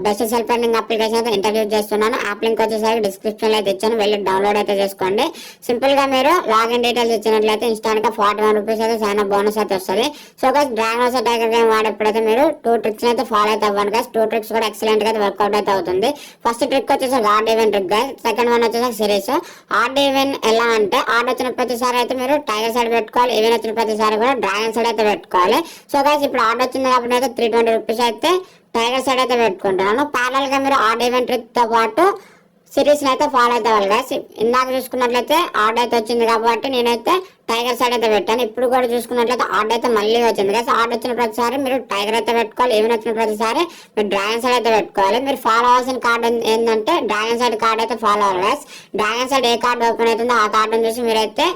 Best self earning application అయితే introduce చేస్తున్నాను. App link వచ్చేసరికి డిస్క్రిప్షన్ లో అయితే ఇచ్చాను, వెళ్ళి డౌన్లోడ్ అయితే చేసుకోండి. సింపుల్ గా మీరు లాగిన్ డీటెయిల్స్ ఇచ్చినట్లయితే ఇన్స్టాంట్ గా 41 రూపీస్ అయితే సైన్ అప్ బోనస్ అయితే వస్తుంది. So guys dragon versus tiger game వాడేప్పుడైతే మీరు 2 ట్రిక్స్ అయితే ఫాలో అయితే అవ్వండి గైస్. 2 ట్రిక్స్ కూడా ఎక్సలెంట్ గా వర్కౌట్ అయితే అవుతుంది. ఫస్ట్ ట్రిక్ వచ్చేసి odd even trick guys. Second one వచ్చేసి సిరీస్. ఆర్డ్ ఈవెంట్ ఎలా అంటే ఆర్డ్ వచ్చిన ప్రతిసారి అయితే మీరు టైగర్ సైడ్ పెట్టుకోవాలి, ఈవెంట్ వచ్చిన ప్రతిసారి కూడా డ్రాగన్ సైడ్ అయితే పెట్టుకోవాలి. సో గైస్ ఇప్పుడు ఆర్డ్ వచ్చింది కాబట్టి అయితే 320 రూపీస్ అయితే టైగర్ సైడ్ అయితే పెట్టుకుంటున్నాను. ప్యారల్ గా మీరు ఆర్డ్ ఈవెంట్ ట్రిక్ తో పాటు సిరీస్ అయితే ఫాలో అయితే అవ్వాలి గైస్. ఇందాక చూసుకున్నట్లయితే ఆర్డ్ అయితే వచ్చింది కాబట్టి నేనైతే టైగర్ సైడ్ అయితే పెట్టాను. ఇప్పుడు కూడా చూసుకున్నట్లయితే ఆర్డ్ అయితే మళ్ళీ వచ్చింది గైస్. ఆర్డ్ వచ్చిన ప్రతిసారి మీరు టైగర్ అయితే పెట్టుకోవాలి, ఈవెన్ వచ్చిన ప్రతిసారి మీరు డ్రాగన్ సైడ్ అయితే పెట్టుకోవాలి. మీరు ఫాలో అవ్వాల్సిన కార్డు ఏంటంటే డ్రాగన్ సైడ్ కార్డ్ అయితే ఫాలో అవ్వాలి గైస్. డ్రాగన్ సైడ్ ఏ కార్డు ఓపెన్ అవుతుందో ఆ కార్డును చూసి మీరైతే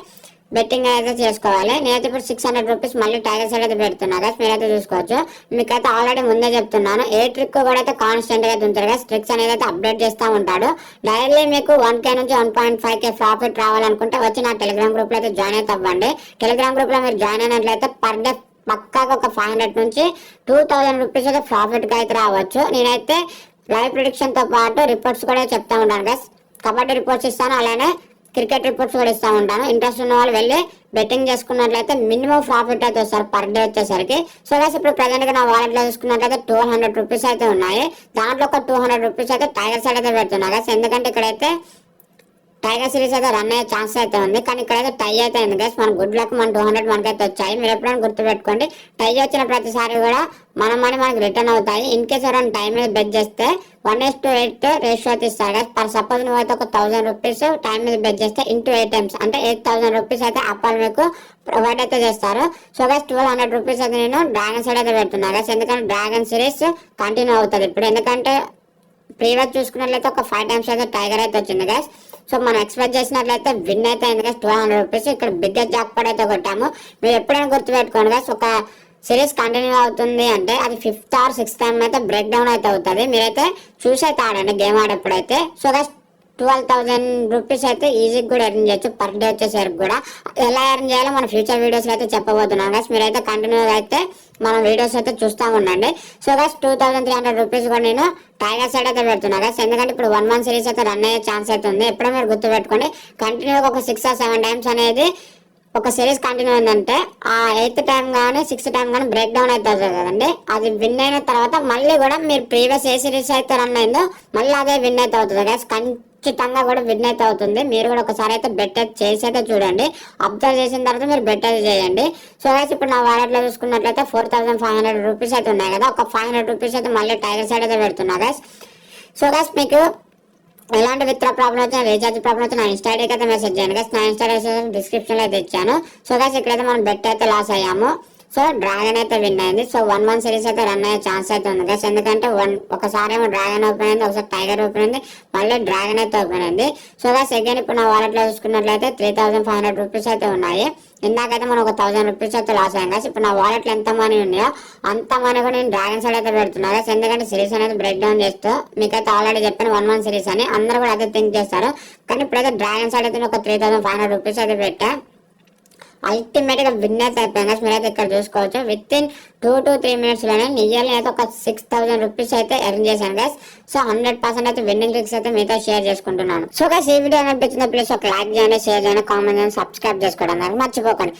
బెట్టింగ్ అయితే చేసుకోవాలి. నేనైతే ఇప్పుడు 600 రూపీస్ మళ్ళీ టైగర్ సైడ్ అయితే పెడుతున్నా గైస్, మీరైతే చూసుకోవచ్చు. మీకైతే ఆల్రెడీ ముందే చెప్తున్నాను, ఏ ట్రిక్ కూడా అయితే కాన్స్టెంట్ గా ఉంచారు గైస్. ట్రిక్స్ అనేది అయితే అప్డేట్ చేస్తూ ఉంటాడు. డైలీ మీకు 1K నుంచి 1.5K ప్రాఫిట్ రావాలనుకుంటే వచ్చి నా టెలిగ్రామ్ గ్రూప్ లో అయితే జాయిన్ అయితే అవ్వండి. టెలిగ్రామ్ గ్రూప్ లో మీరు జాయిన్ అయినట్లయితే పర్ డే పక్కాగా ఒక 500 నుంచి 2000 రూపీస్ అయితే ప్రాఫిట్ గా అయితే రావచ్చు. నేనైతే లైవ్ ప్రిడిక్షన్ తో పాటు రిపోర్ట్స్ కూడా చెప్తా ఉంటాను గైస్. కబడ్డీ రిపోర్ట్స్ ఇస్తాను, అలానే క్రికెట్ రిపోర్ట్స్ కూడా ఇస్తా ఉంటాను. ఇంట్రెస్ట్ ఉన్న వాళ్ళు వెళ్ళి బెట్టింగ్ చేసుకున్నట్లయితే మినిమం ప్రాఫిట్ అయితే వస్తారు పర్ డే వచ్చేసరికి. సో గైస్ ఇప్పుడు ప్రెసెంట్ గా నా వాలెట్ లో చూసుకున్నట్లయితే 200 రూపీస్ అయితే ఉన్నాయి. దాంట్లో ఒక 200 రూపీస్ అయితే టైగర్ సైడ్ అయితే పెడుతున్నా గైస్. ఎందుకంటే ఇక్కడైతే టైగర్ సిరీస్ అయితే రన్ అయ్యే ఛాన్స్ అయితే ఉంది, కానీ ఇక్కడైతే టై అయితే అయింది గైస్. మన గుడ్ లక్ మన 200 మనకైతే వచ్చాయి. మీరు ఎప్పుడైనా గుర్తుపెట్టుకోండి, టై వచ్చిన ప్రతిసారి కూడా మన మనీ మనకి రిటర్న్ అవుతాయి. ఇన్ కేసు ఎవరైనా టైం మీద బెట్ చేస్తే 1:8 రేషియో అయితే ఇస్తారు గైస్. పర్ సపోజ్ నువ్వు అయితే ఒక 1000 రూపీస్ టైం మీద బెట్ చేస్తే ఇంటూ 8 టైమ్స్ అంటే 8000 రూపీస్ అయితే అప్పాలు మీకు ప్రొవైడ్ అయితే చేస్తారు. సో గైస్ 1200 రూపీస్ అయితే నేను డ్రాగన్ సైడ్ అయితే పెడుతున్నా గైస్. ఎందుకంటే డ్రాగన్ సిరీస్ కంటిన్యూ అవుతుంది ఇప్పుడు. ఎందుకంటే ప్రీవియస్ చూసుకున్నట్లయితే ఒక 5 టైమ్స్ అయితే టైగర్ అయితే వచ్చింది గైస్. సో మనం ఎక్స్పెక్ట్ చేసినట్లయితే విన్ అయితే అయింది గైస్ 1200 రూపీస్. ఇక్కడ బిగ్గెస్ట్ జాక్పాట్ అయితే కొట్టాము. మీరు ఎప్పుడైనా గుర్తుపెట్టుకోండి గైస్, ఒక సిరీస్ కంటిన్యూ అవుతుంది అంటే అది 5th or 6th టైం అయితే బ్రేక్ డౌన్ అయితే అవుతుంది. మీరైతే చూసి అయితే ఆడండి గేమ్ ఆడేప్పుడైతే. సో గైస్ 12,000 రూపీస్ అయితే ఈజీగా కూడా ఎర్న్ చేయొచ్చు పర్ డే వచ్చేసరికి కూడా. ఎలా ఎర్న్ చేయాలో మన ఫ్యూచర్ వీడియోస్ అయితే చెప్పబోతున్నాం గైస్. మీరైతే కంటిన్యూగా అయితే మన వీడియోస్ అయితే చూస్తూ ఉండండి. సో గైస్ 2300 రూపీస్ కూడా నేను టైగర్ సైడ్ అయితే పెడుతున్నా గైస్. ఎందుకంటే ఇప్పుడు 1 సిరీస్ అయితే రన్ అయ్యే ఛాన్స్ అయితే ఉంది. ఎప్పుడో మీరు గుర్తుపెట్టుకోండి, కంటిన్యూగా ఒక 6 or 7 టైమ్స్ అనేది ఒక సిరీస్ కంటిన్యూ అయిందంటే ఆ 8th టైం కానీ 6th టైం కానీ బ్రేక్ డౌన్ అయితే అవుతుంది కదండి. అది విన్ అయిన తర్వాత మళ్ళీ కూడా మీరు ప్రీవియస్ ఏ సిరీస్ అయితే రన్ అయిందో మళ్ళీ అదే విన్ అయితే అవుతుంది గైస్. ఖచ్చితంగా కూడా విన్ అయితే అవుతుంది. మీరు కూడా ఒకసారి అయితే బెట్ అయితే చేసి అయితే చూడండి. అబ్జర్వ్ చేసిన తర్వాత మీరు బెట్ అయితే చేయండి. సో గైస్ ఇప్పుడు నా వాలెట్ లో చూసుకున్నట్లయితే 4500 రూపీస్ అయితే ఉన్నాయి కదా. ఒక 500 రూపీస్ అయితే మళ్ళీ టైగర్ సైడ్ అయితే పెడుతున్నా గైస్. సో గైస్ మీకు ఎలాంటి విత్డ్రా ప్రాబ్లం వచ్చినా రీఛార్జ్ ప్రాబ్లం వచ్చినా నా ఇన్స్టా ఐడికి అయితే మెసేజ్ చేయండి గైస్. నా ఇన్స్టా డిస్క్రిప్షన్ లో అయితే ఇచ్చాను. సో గైస్ ఇక్కడైతే మనం బెట్ అయితే లాస్ అయ్యాము. సో డ్రాగన్ అయితే విన్ అయింది. సో 1 సిరీస్ అయితే రన్ అయ్యే ఛాన్స్ అయితే ఉంది గైస్. ఎందుకంటే ఒకసారి ఏమో డ్రాగన్ ఓపెన్ అయింది, ఒకసారి టైగర్ ఓపెన్ అయింది, మళ్ళీ డ్రాగన్ అయితే ఓపెన్ అయింది. సో గైస్ అగైన్ ఇప్పుడు నా వాలెట్ లో చూసుకున్నట్లయితే 3500 రూపీస్ అయితే ఉన్నాయి. ఇందాకైతే మనం ఒక 1000 రూపీస్ అయితే లాస్ అయ్యాం గైస్. ఇప్పుడు నా వాలెట్ లో ఎంత మనీ ఉన్నాయో అంత మనీ కూడా నేను డ్రాగన్ సైడ్ అయితే పెడుతున్నా గైస్. ఎందుకంటే సిరీస్ అనేది బ్రేక్ డౌన్ చేస్తూ మీకైతే ఆల్రెడీ చెప్పాను 1 సిరీస్ అని అందరూ కూడా అదే థింక్ చేస్తారు. కానీ ఇప్పుడైతే డ్రాగన్ సైడ్ అయితే ఒక 3500 రూపీస్ అయితే పెట్టా. అల్టిమేట్ గా విన్ అయితే అయిపోయింది. మీరైతే ఇక్కడ చూసుకోవచ్చు విత్ ఇన్ 2 to 3 minutes లోనే నిజంగా అయితే ఒక 6000 రూపీస్ అయితే ఎర్న్ చేశాను గైస్. సో 100% అయితే విన్నింగ్ ట్రిక్స్ అయితే మీతో షేర్ చేసుకుంటున్నాను. సో గైస్ ఈ వీడియో అనిపించిన ప్లీజ్ ఒక లైక్ చేయండి, షేర్ చేయండి, కామెంట్ చేయండి, సబ్స్క్రైబ్ చేసుకోవడం మర్చిపోకండి.